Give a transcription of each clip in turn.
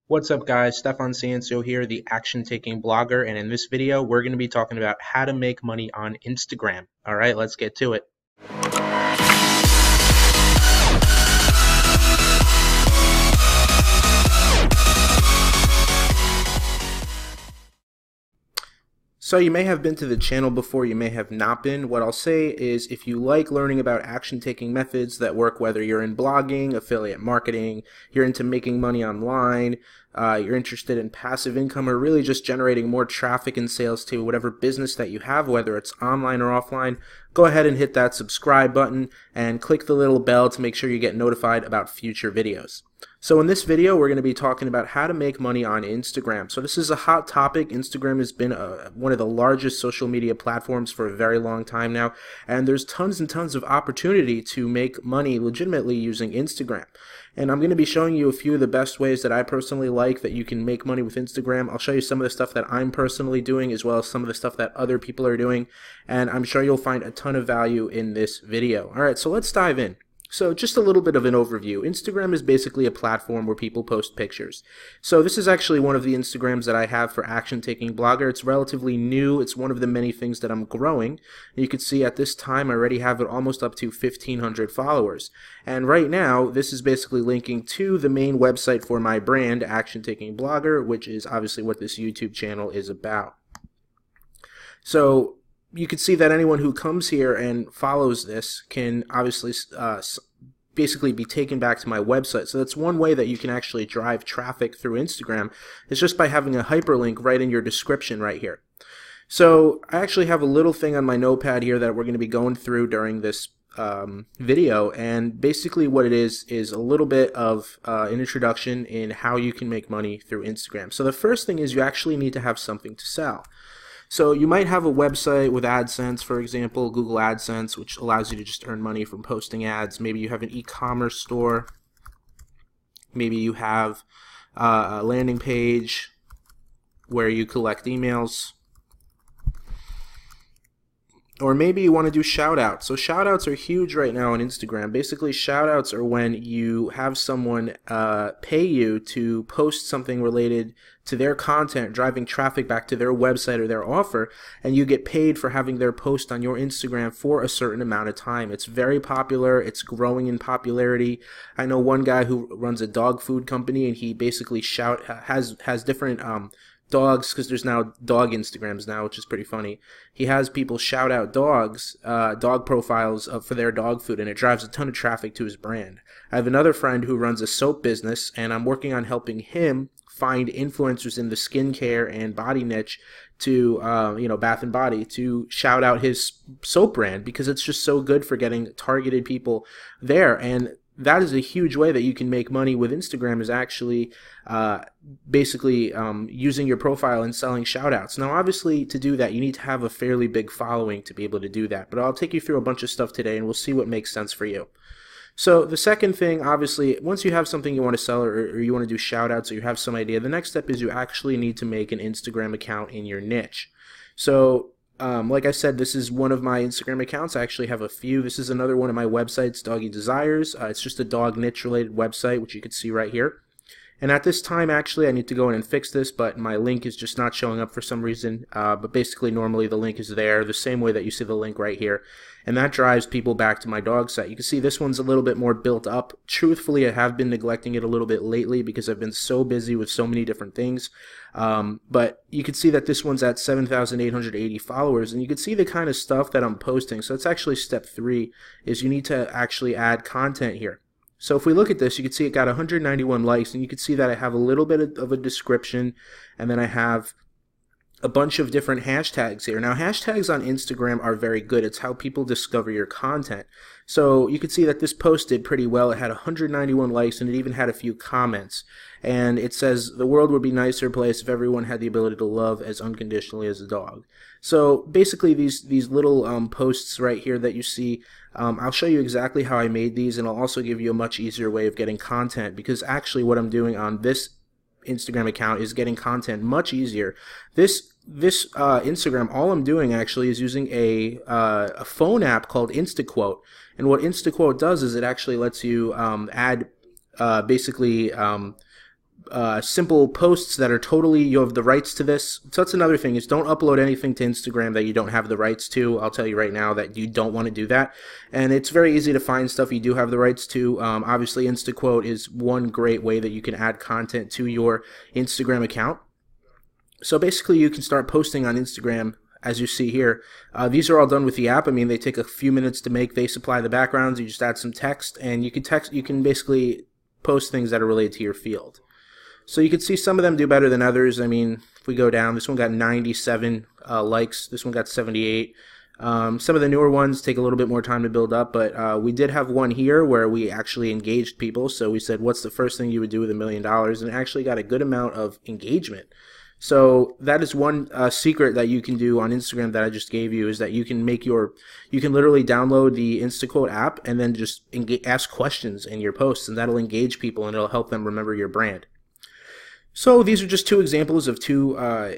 What's up guys, Stefan Ciencio here, the action-taking blogger, and in this video we're going to be talking about how to make money on Instagram. Alright, let's get to it. So you may have been to the channel before, you may have not been. What I'll say is if you like learning about action-taking methods that work, whether you're in blogging, affiliate marketing, you're into making money online, you're interested in passive income, or really just generating more traffic and sales to whatever business that you have, whether it's online or offline, go ahead and hit that subscribe button and click the little bell to make sure you get notified about future videos. So in this video, we're going to be talking about how to make money on Instagram. So this is a hot topic. Instagram has been one of the largest social media platforms for a very long time now, and there's tons and tons of opportunity to make money legitimately using Instagram. And I'm going to be showing you a few of the best ways that I personally like that you can make money with Instagram. I'll show you some of the stuff that I'm personally doing as well as some of the stuff that other people are doing, and I'm sure you'll find a ton of value in this video. Alright, so let's dive in. So just a little bit of an overview. Instagram is basically a platform where people post pictures. So this is actually one of the Instagrams that I have for Action Taking Blogger. It's relatively new. It's one of the many things that I'm growing. You can see at this time I already have it almost up to 1,500 followers. And right now this is basically linking to the main website for my brand, Action Taking Blogger, which is obviously what this YouTube channel is about. So you can see that anyone who comes here and follows this can obviously basically be taken back to my website. So that's one way that you can actually drive traffic through Instagram, is just by having a hyperlink right in your description right here. So I actually have a little thing on my notepad here that we're going to be going through during this video, and basically what it is a little bit of an introduction in how you can make money through Instagram. So the first thing is you actually need to have something to sell. So you might have a website with AdSense, for example, Google AdSense, which allows you to just earn money from posting ads. Maybe you have an e-commerce store. Maybe you have a landing page where you collect emails. Or maybe you want to do shoutouts. So shoutouts are huge right now on Instagram. Basically, shoutouts are when you have someone pay you to post something related to their content, driving traffic back to their website or their offer, and you get paid for having their post on your Instagram for a certain amount of time. It's very popular. It's growing in popularity. I know one guy who runs a dog food company, and he basically has different dogs, because there's now dog Instagrams now, which is pretty funny. He has people shout out dogs, dog profiles for their dog food, and it drives a ton of traffic to his brand. I have another friend who runs a soap business, and I'm working on helping him find influencers in the skincare and body niche to, Bath and Body, to shout out his soap brand, because it's just so good for getting targeted people there. And that is a huge way that you can make money with Instagram, is actually basically using your profile and selling shoutouts. Now, obviously, to do that, you need to have a fairly big following to be able to do that. But I'll take you through a bunch of stuff today, and we'll see what makes sense for you. So the second thing, obviously, once you have something you want to sell, or you want to do shoutouts, or you have some idea, the next step is you actually need to make an Instagram account in your niche. So like I said, this is one of my Instagram accounts. I actually have a few. This is another one of my websites, Doggy Desires. It's just a dog niche related website, which you can see right here. And at this time, actually, I need to go in and fix this, but my link is just not showing up for some reason. But basically, normally the link is there, the same way that you see the link right here. And that drives people back to my dog site. You can see this one's a little bit more built up. Truthfully, I have been neglecting it a little bit lately because I've been so busy with so many different things. But you can see that this one's at 7,880 followers, and you can see the kind of stuff that I'm posting. So that's actually step 3, is you need to actually add content here. So if we look at this, you can see it got 191 likes, and you can see that I have a little bit of a description, and then I have a bunch of different hashtags here. Now, hashtags on Instagram are very good. It's how people discover your content. So you can see that this post did pretty well. It had 191 likes, and it even had a few comments. And it says, "The world would be a nicer place if everyone had the ability to love as unconditionally as a dog." So basically, these little posts right here that you see, I'll show you exactly how I made these, and I'll also give you a much easier way of getting content, because actually what I'm doing on this Instagram account is getting content much easier. This Instagram, all I'm doing actually is using a phone app called InstaQuote, and what InstaQuote does is it actually lets you add basically simple posts that are totally, you have the rights to this. So that's another thing, is don't upload anything to Instagram that you don't have the rights to. I'll tell you right now that you don't want to do that. And it's very easy to find stuff you do have the rights to. Obviously, InstaQuote is one great way that you can add content to your Instagram account. So basically, you can start posting on Instagram, as you see here. These are all done with the app. I mean, they take a few minutes to make. They supply the backgrounds. You just add some text, and you can basically post things that are related to your field. So you can see some of them do better than others. I mean, if we go down, this one got 97 likes. This one got 78. Some of the newer ones take a little bit more time to build up, but we did have one here where we actually engaged people. So we said, what's the first thing you would do with $1 million? And it actually got a good amount of engagement. So that is one secret that you can do on Instagram that I just gave you, is that you can literally download the InstaQuote app and then just ask questions in your posts, and that'll engage people and it'll help them remember your brand. So these are just two examples of two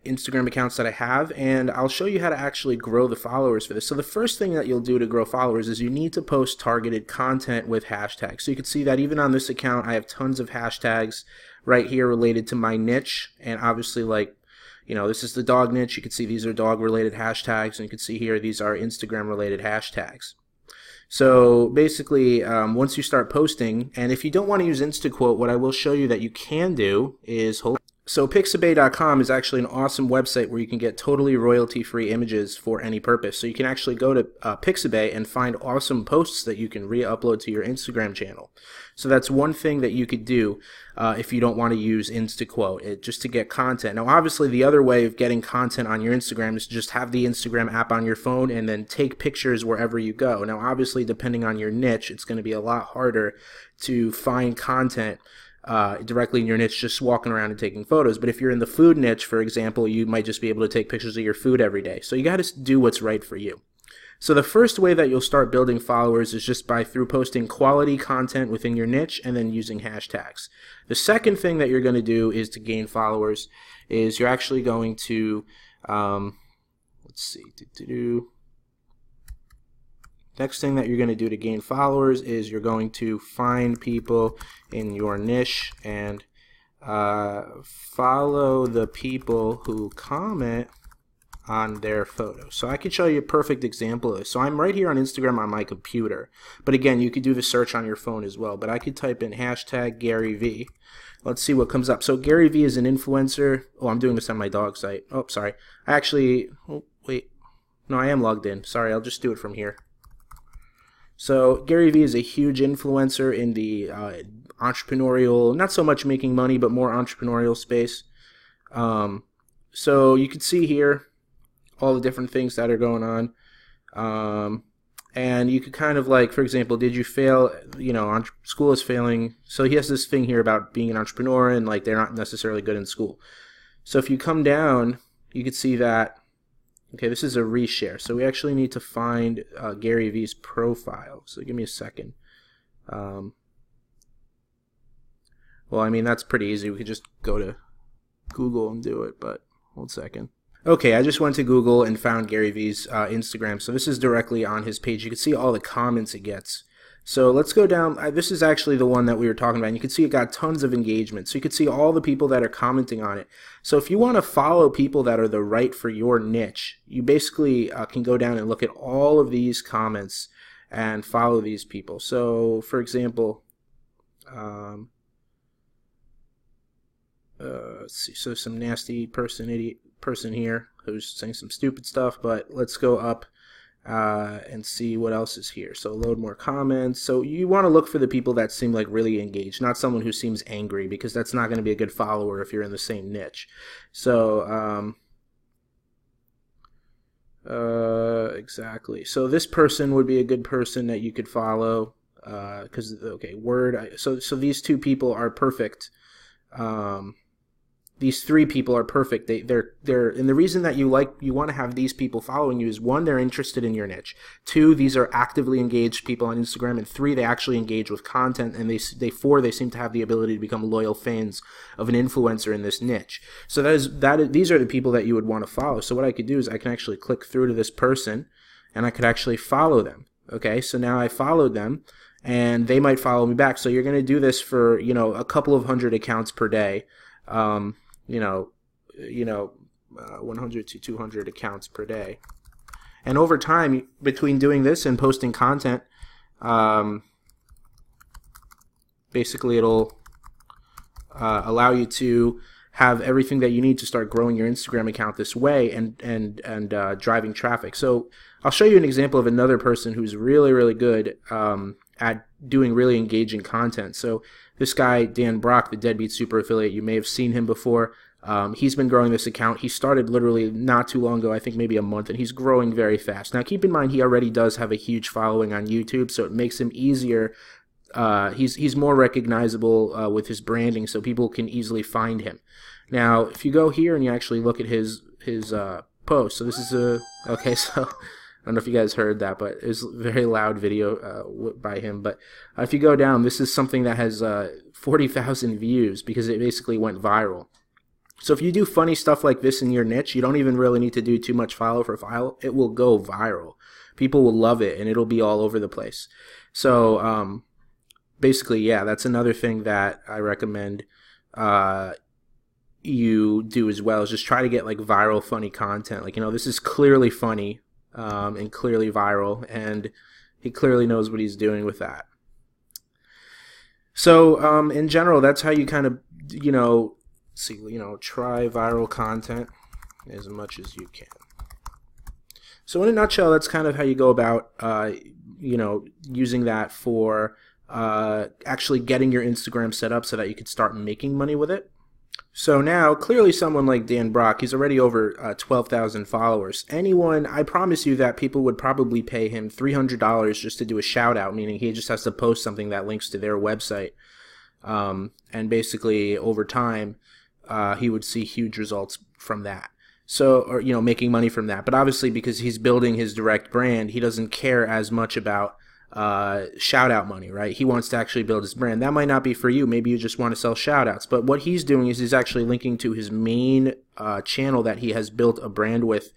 Instagram accounts that I have, and I'll show you how to actually grow the followers for this. So the first thing that you'll do to grow followers is you need to post targeted content with hashtags. So you can see that even on this account, I have tons of hashtags right here related to my niche, and obviously, like, you know, this is the dog niche. You can see these are dog related hashtags, and you can see here these are Instagram related hashtags. So basically, once you start posting, and if you don't want to use InstaQuote, what I will show you that you can do is, so Pixabay.com is actually an awesome website where you can get totally royalty-free images for any purpose. So you can actually go to Pixabay and find awesome posts that you can re-upload to your Instagram channel. So that's one thing that you could do if you don't want to use InstaQuote, just to get content. Now, obviously, the other way of getting content on your Instagram is to just have the Instagram app on your phone and then take pictures wherever you go. Now, obviously, depending on your niche, it's going to be a lot harder to find content directly in your niche, just walking around and taking photos. But if you're in the food niche, for example, you might just be able to take pictures of your food every day. So you got to do what's right for you. So the first way that you'll start building followers is just through posting quality content within your niche and then using hashtags. The second thing that you're going to do is to gain followers is you're actually going to, next thing that you're going to do to gain followers is you're going to find people in your niche and follow the people who comment on their photos. So I can show you a perfect example of this. So I'm right here on Instagram on my computer, but again, you could do the search on your phone as well. But I could type in hashtag Gary V. Let's see what comes up. So Gary V is an influencer. Oh, I'm doing this on my dog site. Oh, sorry. Oh, wait. No, I am logged in. Sorry, I'll just do it from here. So Gary V is a huge influencer in the entrepreneurial, not so much making money, but more entrepreneurial space. So you can see here all the different things that are going on. And you could kind of, like, for example, did you fail, you know, school is failing. So he has this thing here about being an entrepreneur and, like, they're not necessarily good in school. So if you come down, you could see that, okay, this is a reshare. So we actually need to find Gary V's profile. So give me a second. Well, I mean, that's pretty easy. We could just go to Google and do it, but 1 second. Okay, I just went to Google and found Gary V's Instagram. So this is directly on his page. You can see all the comments it gets. So let's go down. This is actually the one that we were talking about. And you can see it got tons of engagement. So you can see all the people that are commenting on it. So if you want to follow people that are the right for your niche, you basically can go down and look at all of these comments and follow these people. So for example, let's see. So some nasty person here who's saying some stupid stuff, but let's go up and see what else is here. So load more comments. So you want to look for the people that seem like really engaged, not someone who seems angry, because that's not going to be a good follower if you're in the same niche. So exactly. So this person would be a good person that you could follow because okay, so these two people are perfect. These three people are perfect. They're and the reason that you want to have these people following you is, 1, they're interested in your niche. 2, these are actively engaged people on Instagram, and 3, they actually engage with content, and 4, they seem to have the ability to become loyal fans of an influencer in this niche. So these are the people that you would want to follow. So what I could do is I can actually click through to this person, and I could actually follow them. Okay, so now I followed them, and they might follow me back. So you're going to do this for, you know, a couple of hundred accounts per day, you know, 100 to 200 accounts per day. And over time, between doing this and posting content, basically it'll allow you to have everything that you need to start growing your Instagram account this way and driving traffic. So I'll show you an example of another person who's really, really good at doing really engaging content. So this guy, Dan Brock, the Deadbeat Super Affiliate, you may have seen him before. He's been growing this account. He started literally not too long ago, I think maybe a month, and he's growing very fast. Now keep in mind he already does have a huge following on YouTube, so it makes him easier. He's more recognizable with his branding, so people can easily find him. Now if you go here and you actually look at his post, so this is okay, so I don't know if you guys heard that, but it was a very loud video by him. But if you go down, this is something that has 40,000 views because it basically went viral. So if you do funny stuff like this in your niche, you don't even really need to do too much follow for follow. It will go viral. People will love it, and it'll be all over the place. So basically, yeah, that's another thing that I recommend you do as well, is just try to get like viral funny content. Like, you know, this is clearly funny and clearly viral, and he clearly knows what he's doing with that. So in general, that's how you kind of, you know, try viral content as much as you can. So in a nutshell, that's kind of how you go about you know, using that for actually getting your Instagram set up so that you could start making money with it. So now, clearly someone like Dan Brock, he's already over 12,000 followers. Anyone, I promise you that people would probably pay him $300 just to do a shout out, meaning he just has to post something that links to their website. And basically, over time, he would see huge results from that. So, or, you know, making money from that. But obviously, because he's building his direct brand, he doesn't care as much about shout out money, right? He wants to actually build his brand. That might not be for you. Maybe you just want to sell shout outs. But what he's doing is he's actually linking to his main channel that he has built a brand with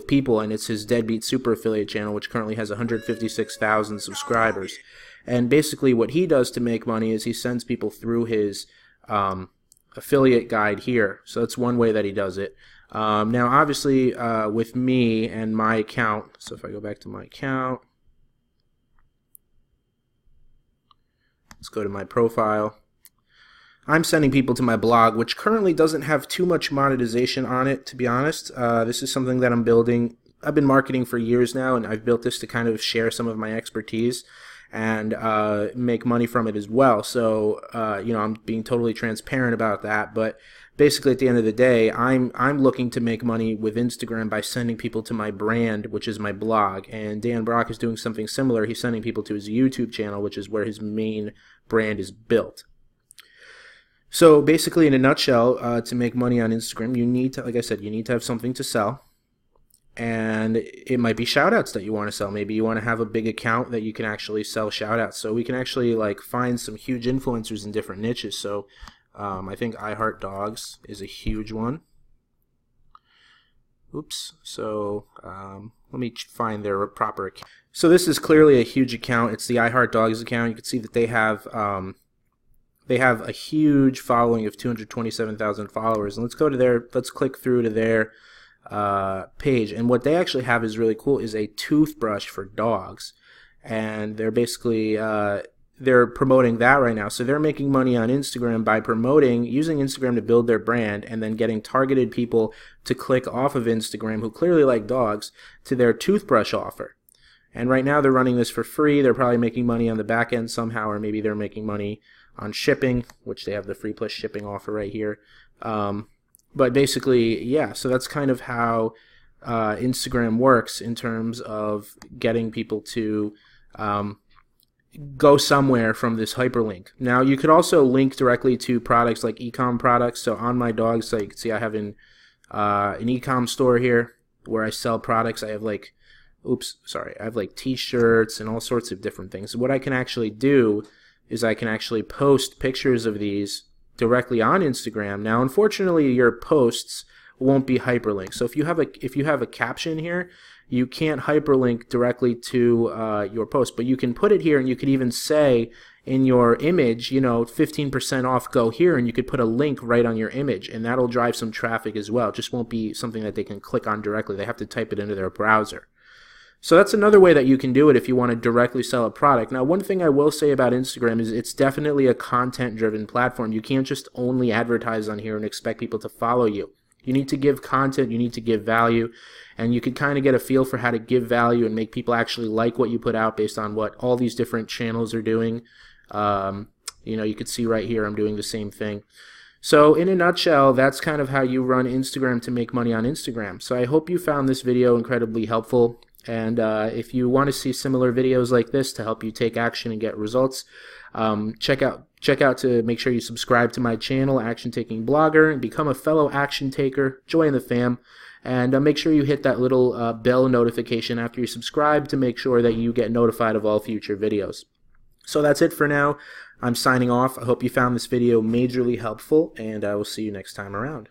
people, and it's his Deadbeat Super Affiliate channel, which currently has 156,000 subscribers. And basically what he does to make money is he sends people through his affiliate guide here. So that's one way that he does it. Now obviously with me and my account, so if I go back to my account, let's go to my profile. I'm sending people to my blog, which currently doesn't have too much monetization on it, to be honest. This is something that I'm building. I've been marketing for years now, and I've built this to kind of share some of my expertise and make money from it as well. So, you know, I'm being totally transparent about that. But basically, at the end of the day, I'm looking to make money with Instagram by sending people to my brand, which is my blog. And Dan Brock is doing something similar. He's sending people to his YouTube channel, which is where his main brand is built. So basically, in a nutshell, to make money on Instagram, you need to, like I said, you need to have something to sell. And it might be shoutouts that you want to sell. Maybe you want to have a big account that you can actually sell shoutouts. So we can actually like find some huge influencers in different niches. So I think I Heart Dogs is a huge one. Oops. So let me find their proper account. So this is clearly a huge account. It's the I Heart Dogs account. You can see that they have a huge following of 227,000 followers. And let's go to their. Let's click through to their page, and what they actually have is really cool, is a toothbrush for dogs, and they're basically they're promoting that right now. So they're making money on Instagram by using Instagram to build their brand, and then getting targeted people to click off of Instagram who clearly like dogs to their toothbrush offer. And right now they're running this for free. They're probably making money on the back end somehow, or maybe they're making money on shipping, which they have the free plus shipping offer right here. But basically, yeah, so that's kind of how Instagram works in terms of getting people to go somewhere from this hyperlink. Now, you could also link directly to products like e-com products. So on my dog site, you can see I have an e-com store here where I sell products. I have like, I have like t-shirts and all sorts of different things. So what I can actually do is I can actually post pictures of these directly on Instagram. Now, unfortunately, your posts won't be hyperlinked. So if you have a caption here, you can't hyperlink directly to your post, but you can put it here, and you could even say in your image, 15% off, go here, and you could put a link right on your image, and that'll drive some traffic as well. It just won't be something that they can click on directly. They have to type it into their browser. So that's another way that you can do it if you want to directly sell a product. Now, one thing I will say about Instagram is it's definitely a content-driven platform. You can't just only advertise on here and expect people to follow you. You need to give content, you need to give value, and you can kind of get a feel for how to give value and make people actually like what you put out based on what all these different channels are doing. You could see right here I'm doing the same thing. So in a nutshell, that's kind of how you run Instagram to make money on Instagram. So I hope you found this video incredibly helpful. And if you want to see similar videos like this to help you take action and get results, check out to make sure you subscribe to my channel, Action Taking Blogger, and become a fellow action taker. Join the fam, and make sure you hit that little bell notification after you subscribe to make sure that you get notified of all future videos. So that's it for now. I'm signing off. I hope you found this video majorly helpful, and I will see you next time around.